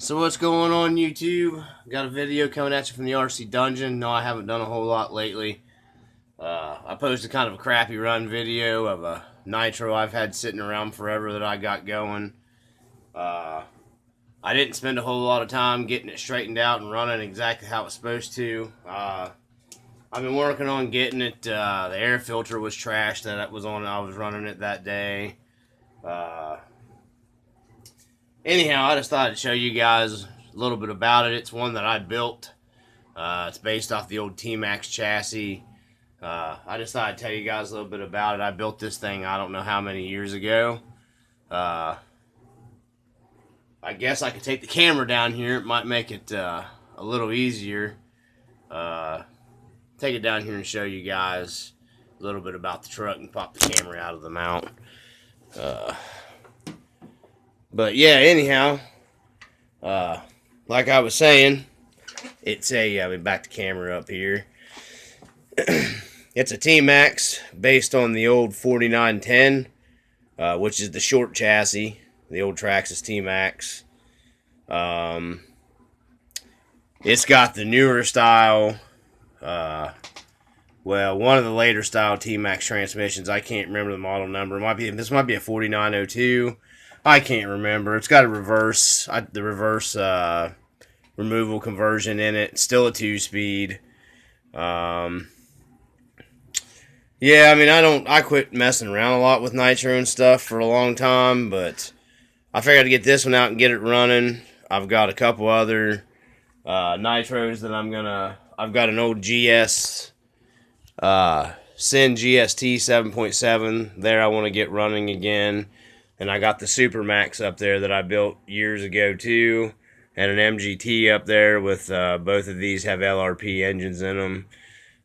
So what's going on YouTube? Got a video coming at you from the RC Dungeon. No, I haven't done a whole lot lately. I posted kind of a crappy run video of a nitro I've had sitting around forever that I got going. Uh, I didn't spend a whole lot of time getting it straightened out and running exactly how it's supposed to. I've been working on getting it. The air filter was trashed that it was on. I was running it that day. Anyhow, I just thought I'd show you guys a little bit about it. It's one that I built. It's based off the old Tmaxx chassis. I just thought I'd tell you guys a little bit about it. I built this thing I don't know how many years ago. I guess I could take the camera down here. It might make it a little easier. Take it down here and show you guys a little bit about the truck and pop the camera out of the mount. But yeah, anyhow, like I was saying, it's a, let me back the camera up here. It's a Tmaxx based on the old 4910, which is the short chassis, the old Traxxas Tmaxx. It's got the newer style, well, one of the later style Tmaxx transmissions. I can't remember the model number. This might be a 4902. I can't remember. It's got a reverse, the reverse removal conversion in it. It's still a 2-speed. Yeah, I mean, I quit messing around a lot with nitro and stuff for a long time, but I figured I'd get this one out and get it running. I've got a couple other nitros that I've got an old GS, Sin GST 7.7 there I want to get running again. And I got the Tmaxx up there that I built years ago too, and an MGT up there with both of these have LRP engines in them.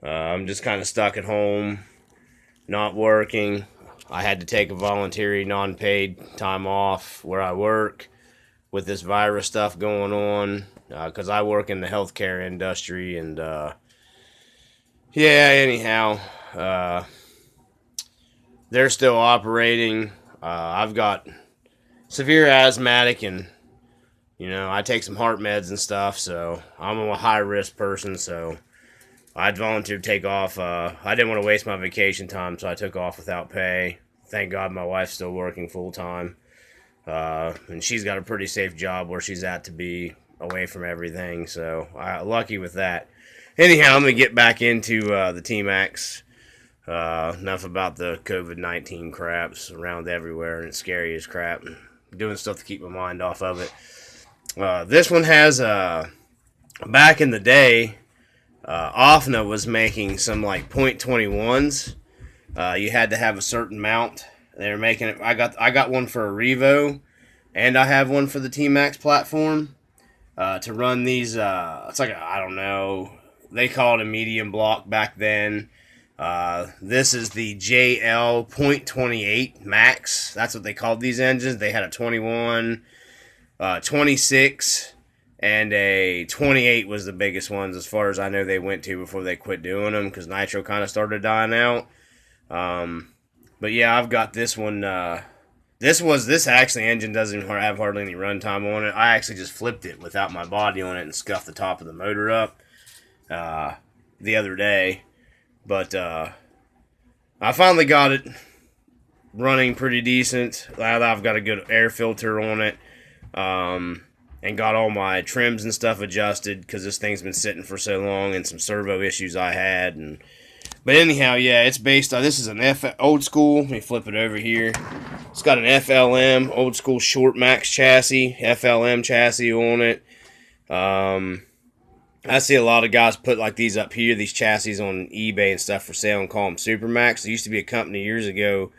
I'm just kind of stuck at home, not working. I had to take a voluntary non-paid time off where I work with this virus stuff going on, because I work in the healthcare industry. And yeah, anyhow, they're still operating. I've got severe asthmatic, and I take some heart meds and stuff, so I'm a high risk person. So I'd volunteered to take off. I didn't want to waste my vacation time, so I took off without pay. Thank God my wife's still working full time, and she's got a pretty safe job where she's at to be away from everything. So lucky with that. Anyhow, I'm gonna get back into the Tmaxx. Enough about the COVID-19 craps around everywhere, and it's scary as crap. Doing stuff to keep my mind off of it. This one has, back in the day, OFNA was making some like .21s. You had to have a certain mount. They were making it. I got one for a Revo, and I have one for the Tmaxx platform to run these. It's like I don't know. They call it a medium block back then. This is the JL .28 Max. That's what they called these engines. They had a 21, 26, and a 28 was the biggest ones as far as I know they went to before they quit doing them because nitro kind of started dying out. But yeah, I've got this one. This actually engine doesn't even have hardly any runtime on it. I actually just flipped it without my body on it and scuffed the top of the motor up the other day. But I finally got it running pretty decent. I've got a good air filter on it, and got all my trims and stuff adjusted because this thing's been sitting for so long, and some servo issues I had. But anyhow, yeah, it's based on, this is an old school. Let me flip it over here. It's got an FLM, old school short max chassis, FLM chassis on it. I see a lot of guys put like these up here, these chassis on eBay and stuff for sale, and call them Supermax. There used to be a company years ago,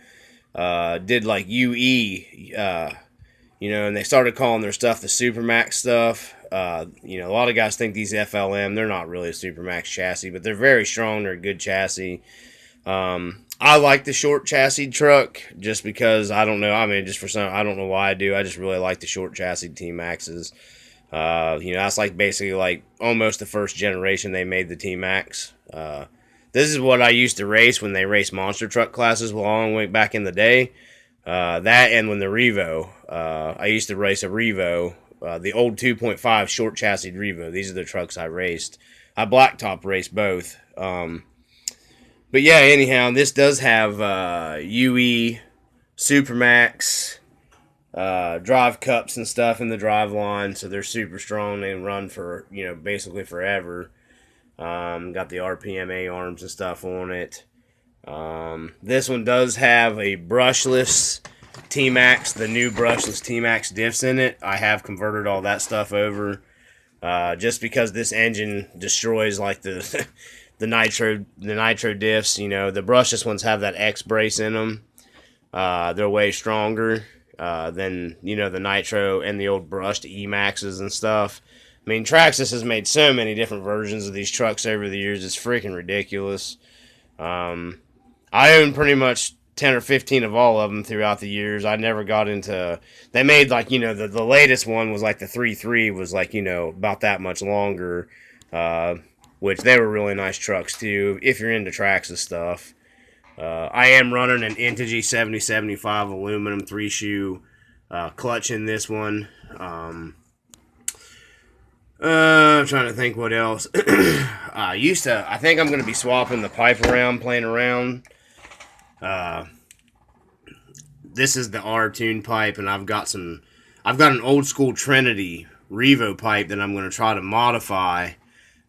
did like UE, and they started calling their stuff the Supermax stuff. A lot of guys think these FLM, they're not really a Supermax chassis, but they're very strong. They're a good chassis. I like the short chassis truck just because, I don't know, I mean, just for some, I don't know why I do. I just really like the short chassis Tmaxxes. That's like basically like almost the first generation they made the Tmaxx. This is what I used to race when they raced monster truck classes long way back in the day. That and when the Revo, I used to race a Revo the old 2.5 short chassis Revo. These are the trucks I raced. I blacktop raced both. But yeah, anyhow, this does have UE, Supermax, drive cups and stuff in the drive line, so they're super strong. They run for, basically forever. Got the RPMA arms and stuff on it. This one does have a brushless Tmaxx, the new brushless Tmaxx diffs in it. I have converted all that stuff over, just because this engine destroys like the the nitro diffs. The brushless ones have that X brace in them. They're way stronger than the nitro and the old brushed E-Maxes and stuff. I mean, Traxxas has made so many different versions of these trucks over the years. It's freaking ridiculous. I own pretty much 10 or 15 of all of them throughout the years. I never got into... They made, like, the latest one was, like, the 3.3 was, like, about that much longer, which they were really nice trucks, too, if you're into Traxxas stuff. I am running an Integy 7075 aluminum 3-shoe clutch in this one. I'm trying to think what else. I think I'm going to be swapping the pipe around, playing around. This is the R-Tune pipe, and I've got an old school Trinity Revo pipe that I'm going to try to modify.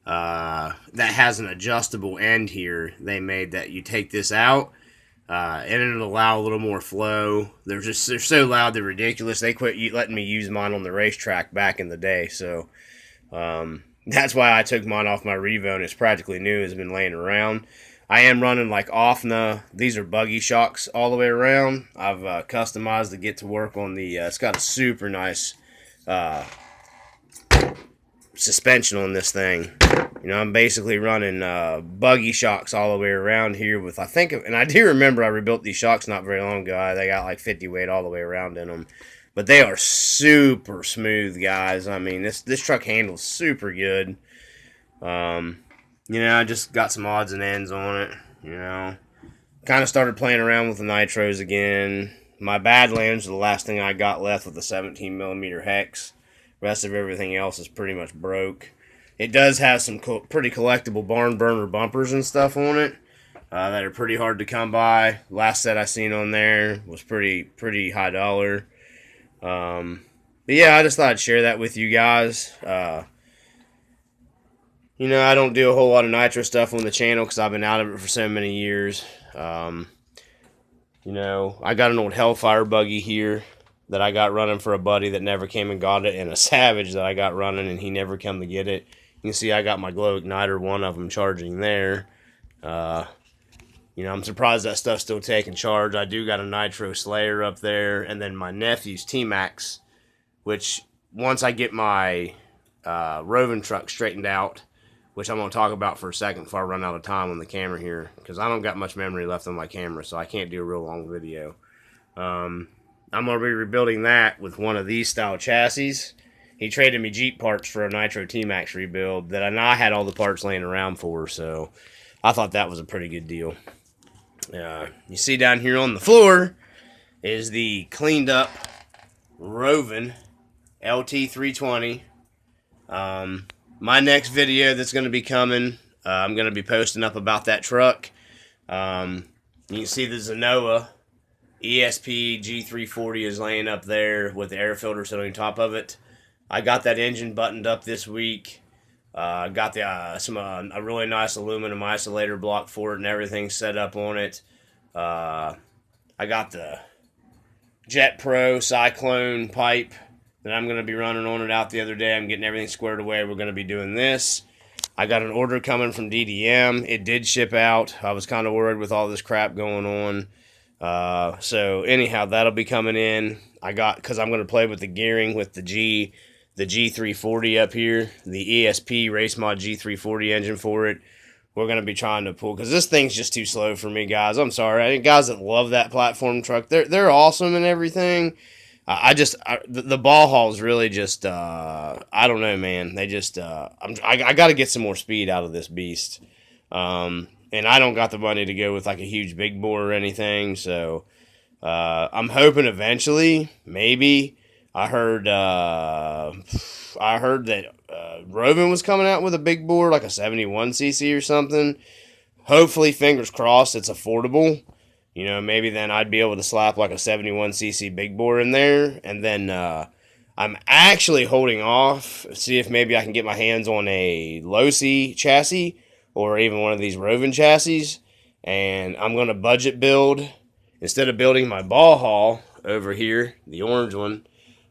That has an adjustable end here. They made that you take this out, and it'll allow a little more flow. They're so loud, they're ridiculous. They quit letting me use mine on the racetrack back in the day, so that's why I took mine off my Revo, and it's practically new. It's been laying around. I am running like OFNA. These are buggy shocks all the way around. I've customized to get to work on the. It's got a super nice suspension on this thing. I'm basically running buggy shocks all the way around here with, and I do remember I rebuilt these shocks not very long ago. They got like 50 weight all the way around in them. But they are super smooth, guys. I mean, this truck handles super good. I just got some odds and ends on it. Kind of started playing around with the nitros again. My Badlands are the last thing I got left with the 17mm hex. The rest of everything else is pretty much broke. It does have some pretty collectible barn burner bumpers and stuff on it that are pretty hard to come by. Last set I seen on there was pretty high dollar. But yeah, I just thought I'd share that with you guys. I don't do a whole lot of nitro stuff on the channel because I've been out of it for so many years. I got an old Hellfire buggy here that I got running for a buddy that never came and got it, and a Savage that I got running and he never come to get it. You can see I got my glow igniter, one of them charging there. I'm surprised that stuff's still taking charge. I do got a Nitro Slayer up there, and then my nephew's Tmaxx, which once I get my roving truck straightened out, which I'm going to talk about for a second before I run out of time on the camera here, because I don't got much memory left on my camera, so I can't do a real long video. I'm going to be rebuilding that with one of these style chassis. He traded me Jeep parts for a Nitro Tmaxx rebuild that I had all the parts laying around for, so I thought that was a pretty good deal. You see down here on the floor is the cleaned up Rovin LT320. My next video that's going to be coming, I'm going to be posting up about that truck. You can see the Zenoa ESP G340 is laying up there with the air filter sitting on top of it. I got that engine buttoned up this week. Got the a really nice aluminum isolator block for it and everything set up on it. I got the Jet Pro Cyclone pipe that I'm going to be running on it out the other day. I'm getting everything squared away. We're going to be doing this. I got an order coming from DDM. It did ship out. I was kind of worried with all this crap going on. So anyhow, that'll be coming in. Because I'm going to play with the gearing with the G340 up here, the ESP Race Mod G340 engine for it. We're going to be trying to pull, because this thing's just too slow for me, guys. I'm sorry. Guys that love that platform truck, they're awesome and everything. The ball hauls really just, I don't know, man. They just, I got to get some more speed out of this beast. And I don't got the money to go with like a huge big bore or anything. So, I'm hoping eventually, maybe, I heard that Rovin was coming out with a big board, like a 71cc or something. Hopefully, fingers crossed, it's affordable. You know, maybe then I'd be able to slap like a 71cc big bore in there. And then I'm actually holding off, see if maybe I can get my hands on a Losi chassis or even one of these Rovin chassis. And I'm going to budget build, instead of building my ball haul over here, the orange one,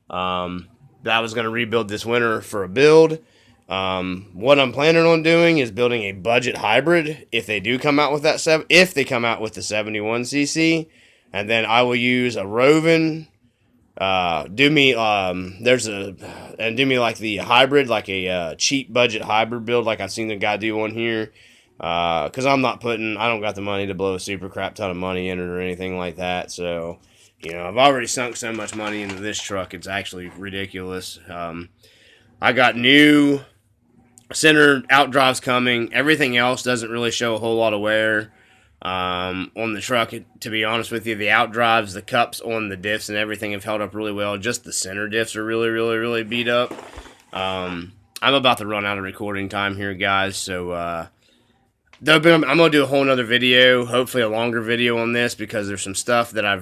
that I was going to rebuild this winter for a build. What I'm planning on doing is building a budget hybrid if they do come out with that if they come out with the 71cc, and then I will use a Rovin. Do me like the hybrid, like a cheap budget hybrid build, like I've seen the guy do one here. Because I don't got the money to blow a super crap ton of money in it or anything like that. So, you know, I've already sunk so much money into this truck, it's actually ridiculous. I got new center outdrives coming. Everything else doesn't really show a whole lot of wear on the truck. To be honest with you, the outdrives, the cups on the diffs and everything have held up really well. Just the center diffs are really, really, really beat up. I'm about to run out of recording time here, guys, so I'm going to do a whole nother video, hopefully a longer video on this, because there's some stuff that I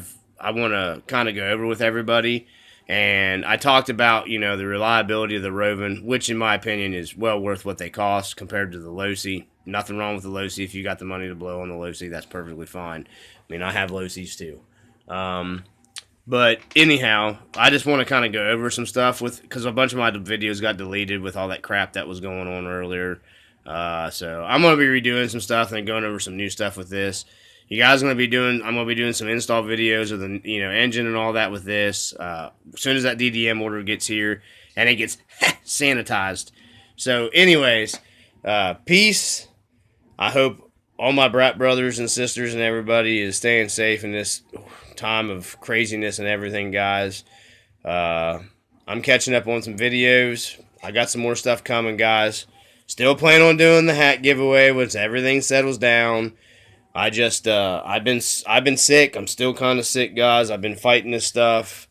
want to kind of go over with everybody. And I talked about, you know, the reliability of the Rovin, which in my opinion is well worth what they cost compared to the Losi. Nothing wrong with the Losi. If you got the money to blow on the Losi, that's perfectly fine. I mean, I have Losis too. But anyhow, I just want to kind of go over some stuff because a bunch of my videos got deleted with all that crap that was going on earlier. So I'm going to be redoing some stuff and going over some new stuff with this. You guys I'm going to be doing some install videos of the, you know, engine and all that with this. As soon as that DDM order gets here and it gets sanitized. So anyways, peace. I hope all my brat brothers and sisters and everybody is staying safe in this time of craziness and everything, guys. I'm catching up on some videos. I got some more stuff coming, guys. Still plan on doing the hat giveaway once everything settles down. I've been sick. I'm still kind of sick, guys. I've been fighting this stuff.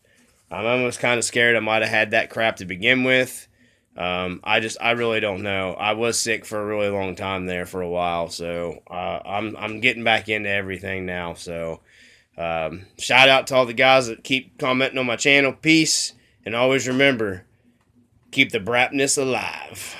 I'm almost kind of scared I might have had that crap to begin with. I really don't know. I was sick for a really long time there for a while, so I'm getting back into everything now. So shout out to all the guys that keep commenting on my channel. Peace, and always remember, keep the bratness alive.